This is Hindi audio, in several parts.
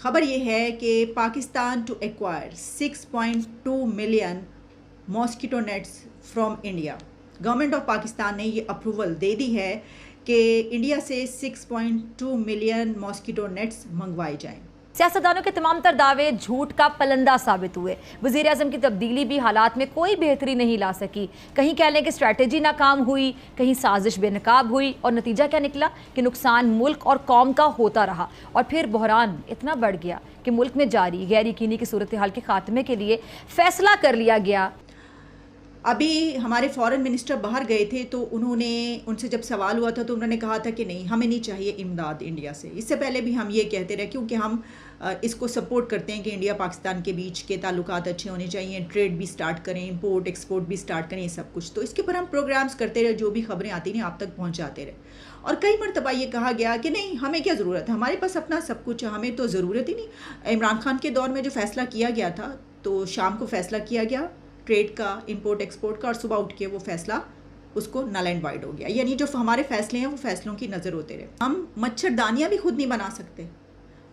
खबर ये है कि Pakistan to acquire 6.2 million mosquito nets from India. Government of Pakistan ने ये अप्रूवल दे दी है कि इंडिया से 6.2 मिलियन मॉस्किटो नेट्स मंगवाए जाएं। सियासतदानों के तमाम तर दावे झूठ का पलंदा साबित हुए। वजीर आजम की तब्दीली भी हालात में कोई बेहतरी नहीं ला सकी। कहीं कह लें कि स्ट्रैटेजी नाकाम हुई, कहीं साजिश बेनकाब हुई, और नतीजा क्या निकला कि नुकसान मुल्क और कौम का होता रहा। और फिर बहरान इतना बढ़ गया कि मुल्क में जारी गैर यकीनी की सूरत हाल के खात्मे के लिए फैसला कर लिया गया। अभी हमारे फॉरेन मिनिस्टर बाहर गए थे तो उनसे जब सवाल हुआ था तो उन्होंने कहा था कि नहीं, हमें नहीं चाहिए इमदाद इंडिया से। इससे पहले भी हम ये कहते रहे क्योंकि हम इसको सपोर्ट करते हैं कि इंडिया पाकिस्तान के बीच के ताल्लुकात अच्छे होने चाहिए, ट्रेड भी स्टार्ट करें, इंपोर्ट एक्सपोर्ट भी स्टार्ट करें, ये सब कुछ। तो इसके ऊपर हम प्रोग्राम्स करते रहे, जो भी खबरें आती रहीं आप तक पहुँचाते रहे। और कई मरतबा ये कहा गया कि नहीं, हमें क्या ज़रूरत है, हमारे पास अपना सब कुछ है, हमें तो ज़रूरत ही नहीं। इमरान खान के दौर में जो फ़ैसला किया गया था, तो शाम को फ़ैसला किया गया ट्रेड का, इंपोर्ट एक्सपोर्ट का, और सुबह उठ के वो फैसला उसको नल एंड वाइड हो गया। यानी जो हमारे फैसले हैं वो फैसलों की नज़र होते रहे। हम मच्छरदानियाँ भी खुद नहीं बना सकते,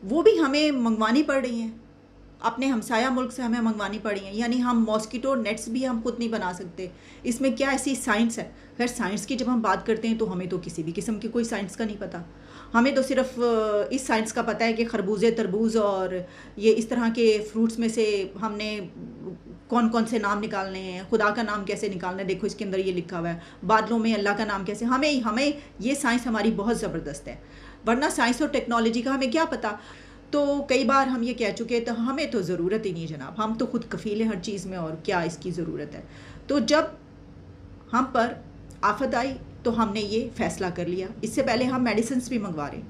वो भी हमें मंगवानी पड़ रही हैं, अपने हमसाया मुल्क से हमें मंगवानी पड़ी हैं। यानी हम मॉस्किटो नेट्स भी हम खुद नहीं बना सकते। इसमें क्या ऐसी साइंस है? खैर, साइंस की जब हम बात करते हैं तो हमें तो किसी भी किस्म की कोई साइंस का नहीं पता। हमें तो सिर्फ इस साइंस का पता है कि खरबूजे, तरबूज और ये इस तरह के फ्रूट्स में से हमने कौन कौन से नाम निकालने हैं, खुदा का नाम कैसे निकालना है, देखो इसके अंदर ये लिखा हुआ है, बादलों में अल्लाह का नाम कैसे। हमें ये साइंस हमारी बहुत ज़बरदस्त है, वरना साइंस और टेक्नोलॉजी का हमें क्या पता। तो कई बार हम ये कह चुके तो हमें तो ज़रूरत ही नहीं जनाब, हम तो खुद कफ़ील हैं हर चीज़ में, और क्या इसकी ज़रूरत है। तो जब हम पर आफत आई तो हमने ये फ़ैसला कर लिया। इससे पहले हम मेडिसिन्स भी मंगवा रहे हैं,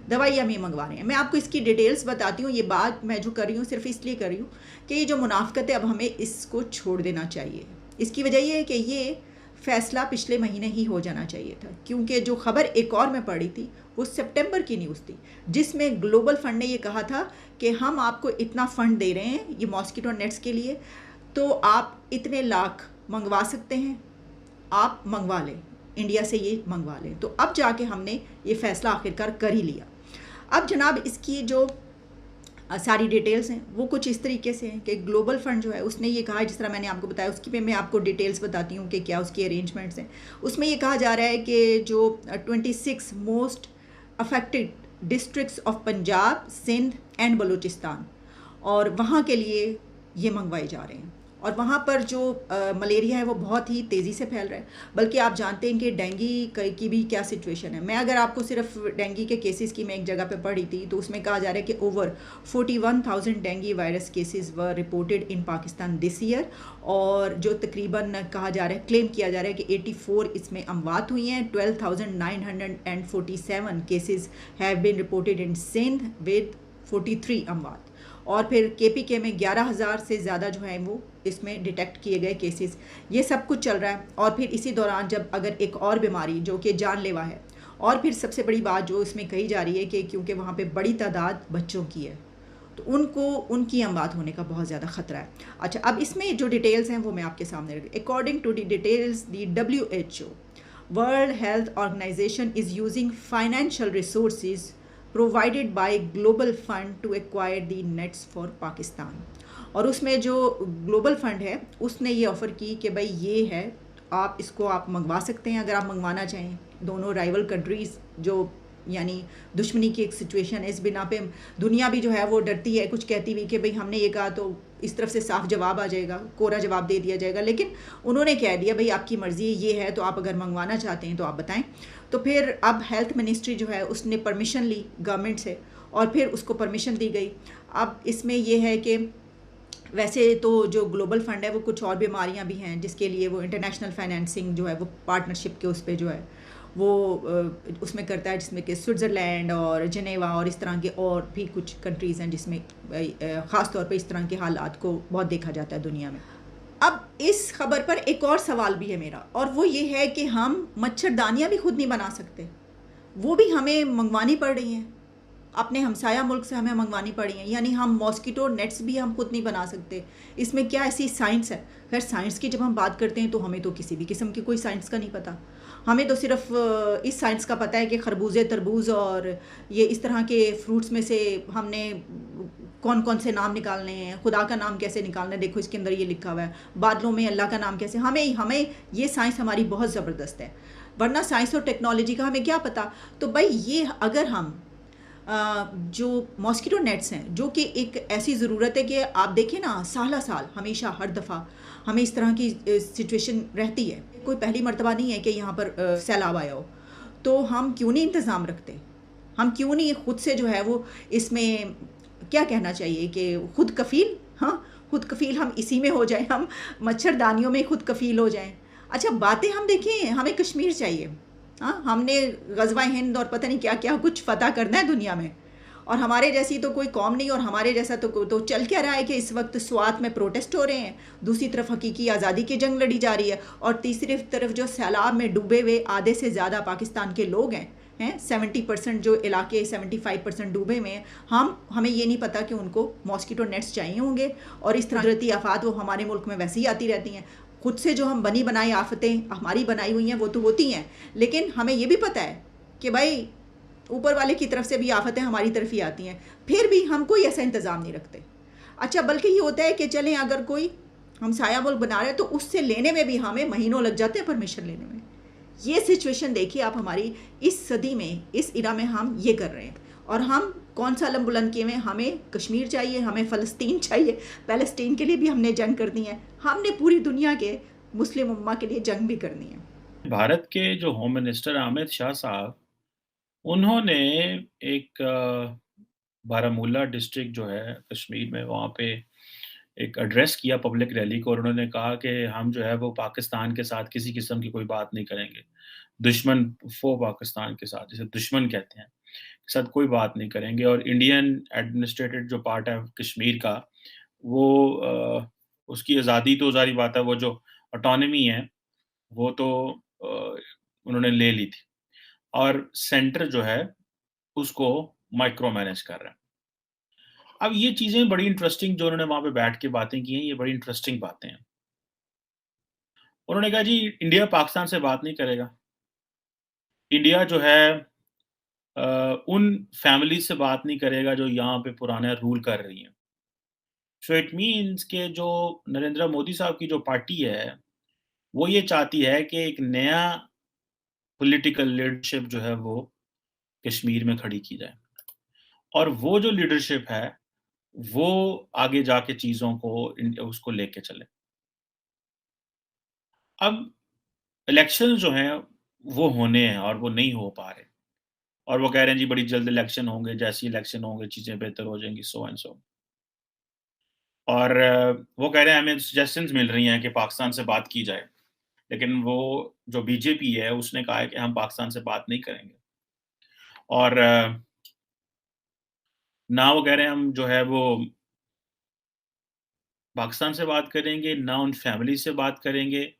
दवाइयाँ भी मंगवा रहे हैं। मैं आपको इसकी डिटेल्स बताती हूँ। ये बात मैं जो कर रही हूँ सिर्फ इसलिए कर रही हूँ कि ये जो मुनाफ़कत है अब हमें इसको छोड़ देना चाहिए। इसकी वजह ये है कि ये फ़ैसला पिछले महीने ही हो जाना चाहिए था, क्योंकि जो ख़बर एक और मैं पढ़ी थी वो सितंबर की न्यूज़ थी, जिसमें ग्लोबल फ़ंड ने ये कहा था कि हम आपको इतना फ़ंड दे रहे हैं ये मॉस्किटो नेट्स के लिए, तो आप इतने लाख मंगवा सकते हैं, आप मंगवा लें, इंडिया से ये मंगवा लें। तो अब जाके हमने ये फ़ैसला आखिरकार कर ही लिया। अब जनाब इसकी जो सारी डिटेल्स हैं वो कुछ इस तरीके से हैं कि ग्लोबल फ़ंड जो है उसने ये कहा, जिस तरह मैंने आपको बताया उसकी पे मैं आपको डिटेल्स बताती हूँ कि क्या उसकी अरेंजमेंट्स हैं। उसमें ये कहा जा रहा है कि जो 26 most affected districts of Punjab, Sindh and Balochistan, और वहाँ के लिए ये मंगवाए जा रहे हैं। और वहाँ पर जो मलेरिया है वो बहुत ही तेज़ी से फैल रहा है। बल्कि आप जानते हैं कि डेंगी की भी क्या सिचुएशन है। मैं अगर आपको सिर्फ डेंगी के केसेस की मैं एक जगह पे पढ़ी थी तो उसमें कहा जा रहा है कि over 41,000 dinghy virus cases were reported in Pakistan this year, और जो तकरीबन कहा जा रहा है, क्लेम किया जा रहा है कि 84 इसमें अमवात हुई हैं। 12,947 cases have been reported in Sindh with 43 अमवात, और फिर KPK में 11,000 से ज़्यादा जो है वो इसमें डिटेक्ट किए गए केसेस। ये सब कुछ चल रहा है। और फिर इसी दौरान जब अगर एक और बीमारी जो कि जानलेवा है, और फिर सबसे बड़ी बात जो इसमें कही जा रही है कि क्योंकि वहाँ पे बड़ी तादाद बच्चों की है तो उनकी अमवात होने का बहुत ज़्यादा ख़तरा है। अच्छा, अब इसमें जो डिटेल्स हैं वो मैं आपके सामने रख। According to the details, the WHO world health organisation is using financial resources provided by global fund to acquire the nets for Pakistan. और उसमें जो ग्लोबल फंड है उसने ये ऑफ़र की कि भाई ये है, आप इसको आप मंगवा सकते हैं अगर आप मंगवाना चाहें। दोनों राइवल कंट्रीज़ जो यानी दुश्मनी की एक सिचुएशन है, इस बिना पे दुनिया भी जो है वो डरती है, कुछ कहती हुई कि भाई हमने ये कहा तो इस तरफ से साफ जवाब आ जाएगा, कोरा जवाब दे दिया जाएगा। लेकिन उन्होंने कह दिया भाई आपकी मर्ज़ी ये है, तो आप अगर मंगवाना चाहते हैं तो आप बताएं। तो फिर अब हेल्थ मिनिस्ट्री जो है उसने परमिशन ली गवर्नमेंट से, और फिर उसको परमिशन दी गई। अब इसमें यह है कि वैसे तो जो ग्लोबल फंड है वो कुछ और बीमारियां भी हैं जिसके लिए वो इंटरनेशनल फाइनेंसिंग जो है वो पार्टनरशिप के उस पर जो है वो उसमें करता है, जिसमें कि स्विट्ज़रलैंड और जनेवा और इस तरह के और भी कुछ कंट्रीज़ हैं जिसमें ख़ास तौर पे इस तरह के हालात को बहुत देखा जाता है दुनिया में। अब इस खबर पर एक और सवाल भी है मेरा, और वो ये है कि हम मच्छरदानियाँ भी खुद नहीं बना सकते, वो भी हमें मंगवानी पड़ रही हैं, अपने हमसाया मुल्क से हमें मंगवानी पड़ी हैं। यानी हम मॉस्किटो नेट्स भी हम खुद नहीं बना सकते। इसमें क्या ऐसी साइंस है? खैर, साइंस की जब हम बात करते हैं तो हमें तो किसी भी किस्म की कोई साइंस का नहीं पता। हमें तो सिर्फ इस साइंस का पता है कि खरबूजे, तरबूज और ये इस तरह के फ्रूट्स में से हमने कौन कौन से नाम निकालने हैं, खुदा का नाम कैसे निकालना है, देखो इसके अंदर ये लिखा हुआ है, बादलों में अल्लाह का नाम कैसे, हमें हमें ये साइंस हमारी बहुत ज़बरदस्त है, वरना साइंस और टेक्नोलॉजी का हमें क्या पता। तो भाई ये अगर हम जो मॉस्किटो नेट्स हैं, जो कि एक ऐसी ज़रूरत है कि आप देखें ना, साल साल हमेशा हर दफ़ा हमें इस तरह की सिचुएशन रहती है, कोई पहली मर्तबा नहीं है कि यहाँ पर सैलाब आया हो, तो हम क्यों नहीं इंतज़ाम रखते, हम क्यों नहीं खुद से जो है वो इसमें क्या कहना चाहिए कि खुद कफ़ील, हाँ, खुद कफ़ील हम इसी में हो जाएं, हम मच्छरदानियों में खुद कफ़ील हो जाएं। अच्छा बातें हम देखें, हमें कश्मीर चाहिए, हाँ, हमने ग़ज़वा हिंद और पता नहीं क्या क्या कुछ फ़तह करना है दुनिया में, और हमारे जैसी तो कोई कौम नहीं, और हमारे जैसा तो चल क्या रहा है कि इस वक्त स्वात में प्रोटेस्ट हो रहे हैं, दूसरी तरफ हकीकी आज़ादी की जंग लड़ी जा रही है, और तीसरी तरफ जो सैलाब में डूबे हुए आधे से ज़्यादा पाकिस्तान के लोग हैं 70% जो इलाके 75% डूबे हुए हैं, हमें ये नहीं पता कि उनको मॉस्किटो नेट्स चाहिए होंगे, और इस तरह कुदरती आफात वो हमारे मुल्क में वैसे ही आती रहती हैं, खुद से जो हम बनी बनाई आफतें हमारी बनाई हुई हैं वो तो होती हैं, लेकिन हमें ये भी पता है कि भाई ऊपर वाले की तरफ से भी आफतें हमारी तरफ ही आती हैं, फिर भी हम कोई ऐसा इंतज़ाम नहीं रखते। अच्छा बल्कि ये होता है कि चलें अगर कोई हम साया मुल्क बना रहे हैं तो उससे लेने में भी हमें महीनों लग जाते हैं, परमिशन लेने में। ये सिचुएशन देखिए आप, हमारी इस सदी में, इस इरा में हम ये कर रहे हैं, और हम कौन सा अलम बुलंद किए हुए, हमें कश्मीर चाहिए, हमें फ़लस्तीन चाहिए, फ़लस्तीन के लिए भी हमने जंग करनी है, हमने पूरी दुनिया के मुस्लिम उम्मा के लिए जंग भी करनी है। भारत के जो होम मिनिस्टर अमित शाह साहब, उन्होंने एक बारामूला डिस्ट्रिक्ट जो है कश्मीर में, वहाँ पे एक एड्रेस किया पब्लिक रैली को, और उन्होंने कहा कि हम जो है वो पाकिस्तान के साथ किसी किस्म की कोई बात नहीं करेंगे। दुश्मन फो पाकिस्तान के साथ, जिसे दुश्मन कहते हैं, के साथ कोई बात नहीं करेंगे, और इंडियन एडमिनिस्ट्रेटेड जो पार्ट है कश्मीर का, वो उसकी आज़ादी तो ज़ाहिर बात है, वो जो ऑटोनॉमी है, वो तो अ, उन्होंने ले ली थी, और सेंटर जो है उसको माइक्रो मैनेज कर रहा है। अब ये चीज़ें बड़ी इंटरेस्टिंग, जो उन्होंने वहाँ पे बैठ के बातें की हैं, ये बड़ी इंटरेस्टिंग बातें हैं। उन्होंने कहा जी इंडिया पाकिस्तान से बात नहीं करेगा। इंडिया जो है उन फैमिली से बात नहीं करेगा जो यहाँ पे पुराना रूल कर रही हैं। सो इट मीन्स के जो नरेंद्र मोदी साहब की जो पार्टी है, वो ये चाहती है कि एक नया पॉलिटिकल लीडरशिप जो है वो कश्मीर में खड़ी की जाए, और वो जो लीडरशिप है, वो आगे जाके चीज़ों को उसको लेके चले। अब इलेक्शन जो हैं, वो होने हैं और वो नहीं हो पा रहे, और वो कह रहे हैं जी बड़ी जल्द इलेक्शन होंगे, जैसे ही इलेक्शन होंगे चीज़ें बेहतर हो जाएँगी, सो एंड सो। और वो कह रहे हैं हमें सजेशंस मिल रही हैं कि पाकिस्तान से बात की जाए, लेकिन वो जो बीजेपी है उसने कहा है कि हम पाकिस्तान से बात नहीं करेंगे, और ना वो कह रहे हैं हम जो है वो पाकिस्तान से बात करेंगे, ना उन फैमिली से बात करेंगे,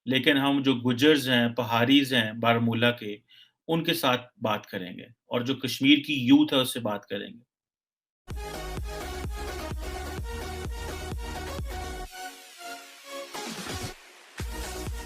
लेकिन हम जो गुजर्स हैं, पहाड़ीज़ हैं बारामूला के, उनके साथ बात करेंगे, और जो कश्मीर की यूथ है उससे बात करेंगे।